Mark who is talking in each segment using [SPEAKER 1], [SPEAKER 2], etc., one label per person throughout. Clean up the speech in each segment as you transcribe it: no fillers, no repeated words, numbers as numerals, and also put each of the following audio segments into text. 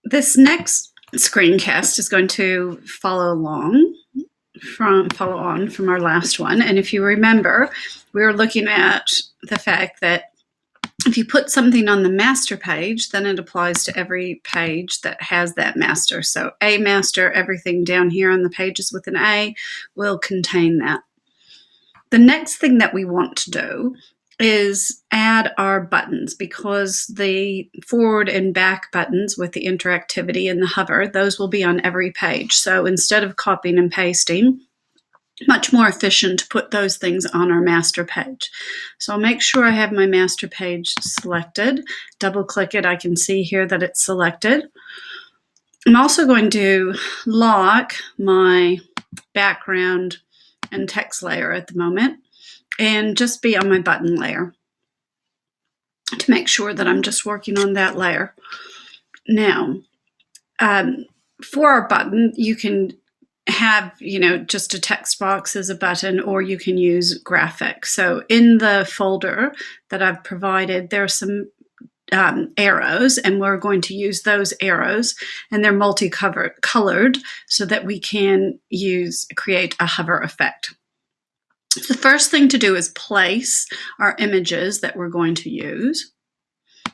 [SPEAKER 1] This next screencast is going to follow on from our last one. And if you remember, we were looking at the fact that if you put something on the master page, then it applies to every page that has that master. So a master, everything down here on the pages with an A will contain that. The next thing that we want to do is add our buttons, because the forward and back buttons with the interactivity and the hover, those will be on every page. So instead of copying and pasting, much more efficient to put those things on our master page. So I'll make sure I have my master page selected. Double click it. I can see here that it's selected. I'm also going to lock my background and text layer at the moment and just be on my button layer to make sure that I'm just working on that layer. Now, for our button, you can have, just a text box as a button, or you can use graphics. So in the folder that I've provided, there are some arrows, and we're going to use those arrows, and they're multicolored so that we can create a hover effect. The first thing to do is place our images that we're going to use.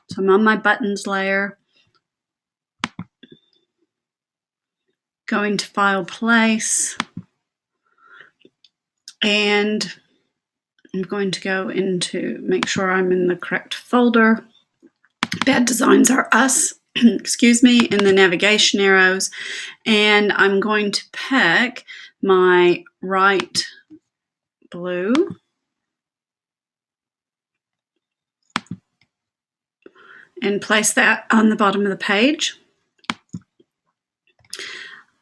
[SPEAKER 1] So I'm on my buttons layer, going to File, Place, and I'm going to go into, make sure I'm in the correct folder. Bad Designs Are Us, excuse me, in the navigation arrows, and I'm going to pick my right blue and place that on the bottom of the page.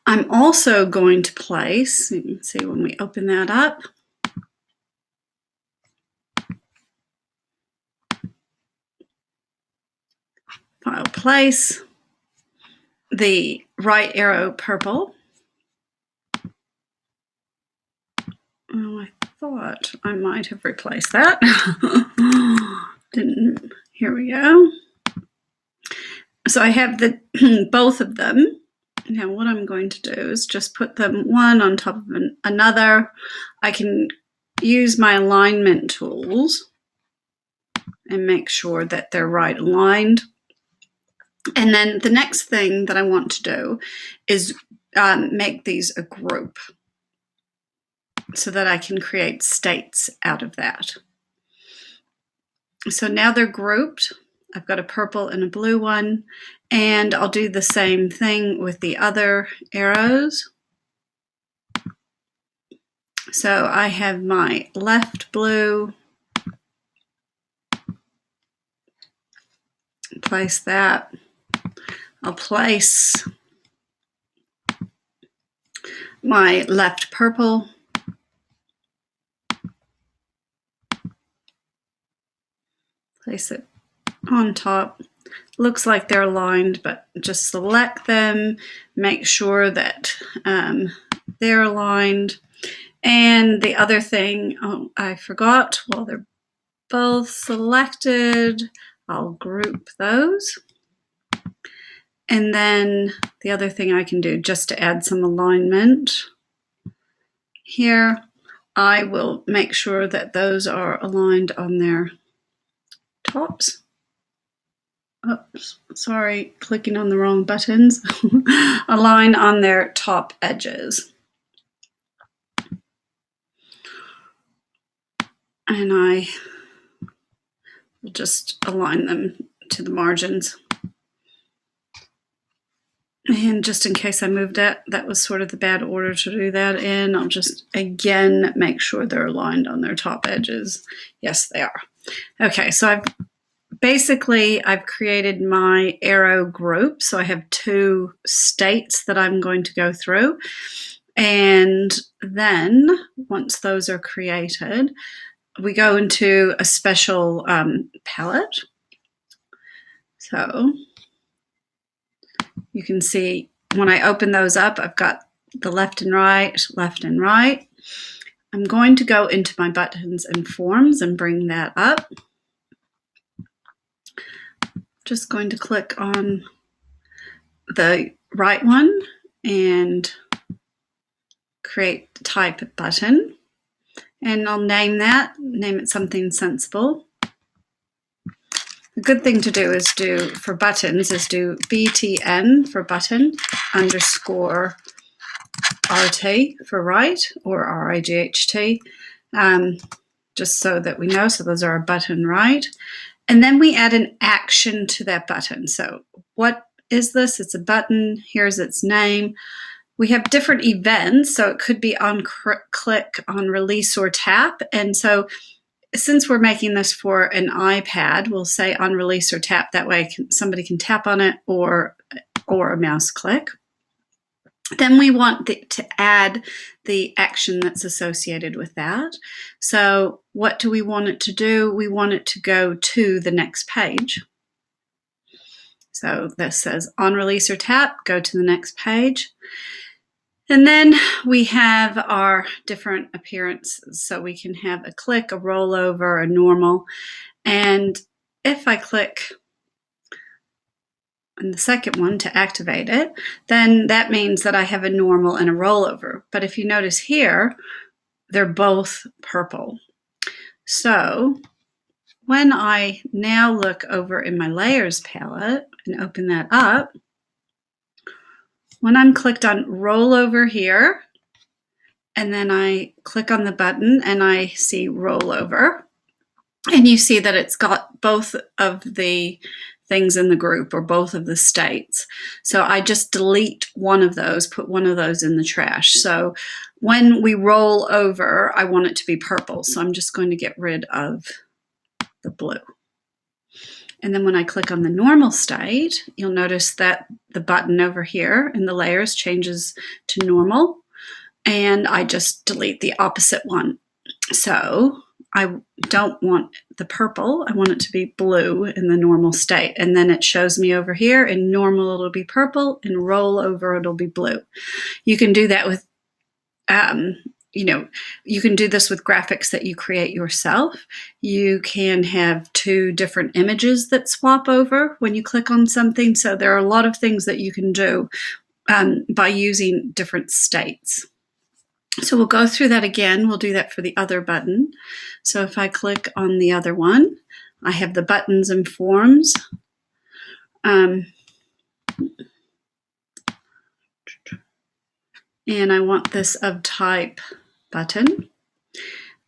[SPEAKER 1] I'm also going to place, you can see when we open that up, File, Place, the right arrow purple. Oh, I thought I might have replaced that. Didn't. Here we go. So I have both of them. Now what I'm going to do is just put them one on top of another. I can use my alignment tools and make sure that they're right aligned. And then the next thing that I want to do is make these a group so that I can create states out of that. So now they're grouped. I've got a purple and a blue one, and I'll do the same thing with the other arrows. So I have my left blue, place that. I'll place my left purple, place it on top. Looks like they're aligned, but just select them, make sure that they're aligned. And the other thing, oh, I forgot, while they're both selected, I'll group those. And then the other thing I can do, just to add some alignment here, I will make sure that those are aligned on their tops. Oops, sorry, clicking on the wrong buttons. Align on their top edges. And I will just align them to the margins. And just in case I moved it, that was sort of the bad order to do that in. I'll just, again, make sure they're aligned on their top edges. Yes, they are. Okay, so I've created my arrow group. So I have two states that I'm going to go through. And then once those are created, we go into a special palette. So you can see when I open those up, I've got the left and right, left and right. I'm going to go into my buttons and forms and bring that up. Just going to click on the right one and create type button. And I'll name it something sensible. A good thing to do is for buttons is do btn for button underscore RT for right, or RIGHT, just so that we know. So those are our button right. And then we add an action to that button. So what is this? It's a button. Here's its name. We have different events. So it could be on click, on release, or tap. And so since we're making this for an iPad, we'll say on release or tap. That way somebody can tap on it or a mouse click. Then we want to add the action that's associated with that. So what do we want it to do? We want it to go to the next page. So this says on release or tap, go to the next page. And then we have our different appearances. So we can have a click, a rollover, a normal. And if I click on the second one to activate it, then that means that I have a normal and a rollover. But if you notice here, they're both purple. So when I now look over in my layers palette and open that up, when I'm clicked on rollover here, and then I click on the button and I see rollover, and you see that it's got both of the things in the group, or both of the states. So I just delete one of those, put one of those in the trash. So when we roll over, I want it to be purple. So I'm just going to get rid of the blue. And then when I click on the normal state, you'll notice that the button over here in the layers changes to normal, and I just delete the opposite one. So I don't want the purple. I want it to be blue in the normal state. And then it shows me over here in normal, it'll be purple, and roll over, it'll be blue. You can do that with, you can do this with graphics that you create yourself. You can have two different images that swap over when you click on something. So there are a lot of things that you can do by using different states. So we'll go through that again. We'll do that for the other button. So if I click on the other one, I have the buttons and forms. And I want this of type button.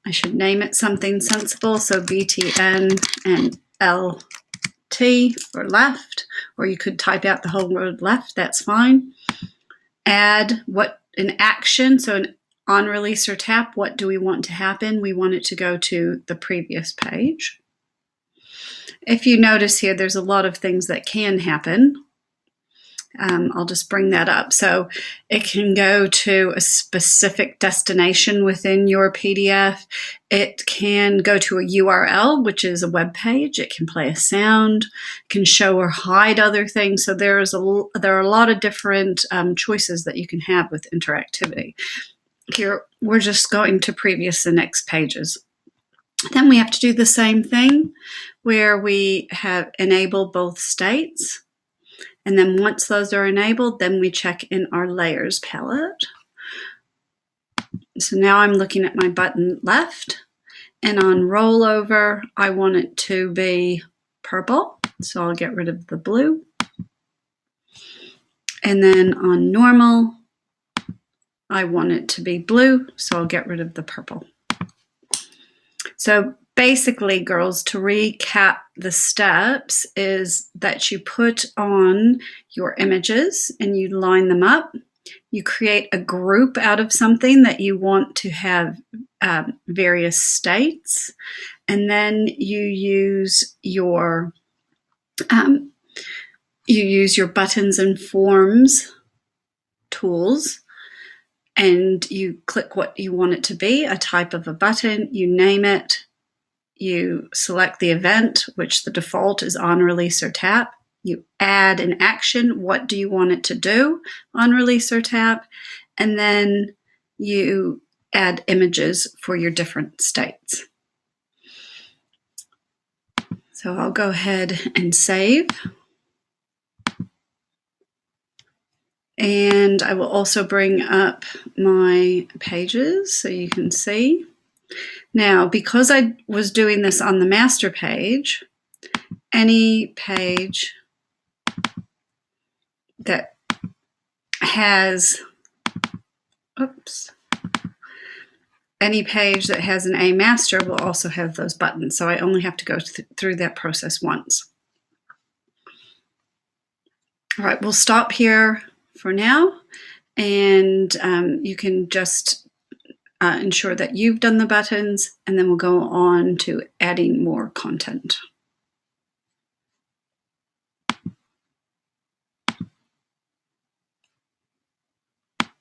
[SPEAKER 1] I should name it something sensible. So BTN and LT for left, or you could type out the whole word left. That's fine. Add an action. So on release or tap, what do we want to happen? We want it to go to the previous page. If you notice here, there's a lot of things that can happen. I'll just bring that up. So it can go to a specific destination within your PDF. It can go to a URL, which is a web page. It can play a sound, can show or hide other things. So there are a lot of different choices that you can have with interactivity. Here, we're just going to previous and next pages. Then we have to do the same thing where we have enabled both states. And then once those are enabled, then we check in our layers palette. So now I'm looking at my button left, and on rollover, I want it to be purple. So I'll get rid of the blue. And then on normal, I want it to be blue, so I'll get rid of the purple. So basically, girls, to recap the steps is that you put on your images and you line them up. You create a group out of something that you want to have various states, and then you use your buttons and forms tools, and you click what you want it to be, a type of a button, you name it, you select the event, which the default is on release or tap, you add an action, what do you want it to do on release or tap, and then you add images for your different states. So I'll go ahead and save. And I will also bring up my pages so you can see. Now, because I was doing this on the master page, any page that has, any page that has an A master will also have those buttons. So I only have to go through that process once. All right, we'll stop here for now, and you can just ensure that you've done the buttons, and then we'll go on to adding more content.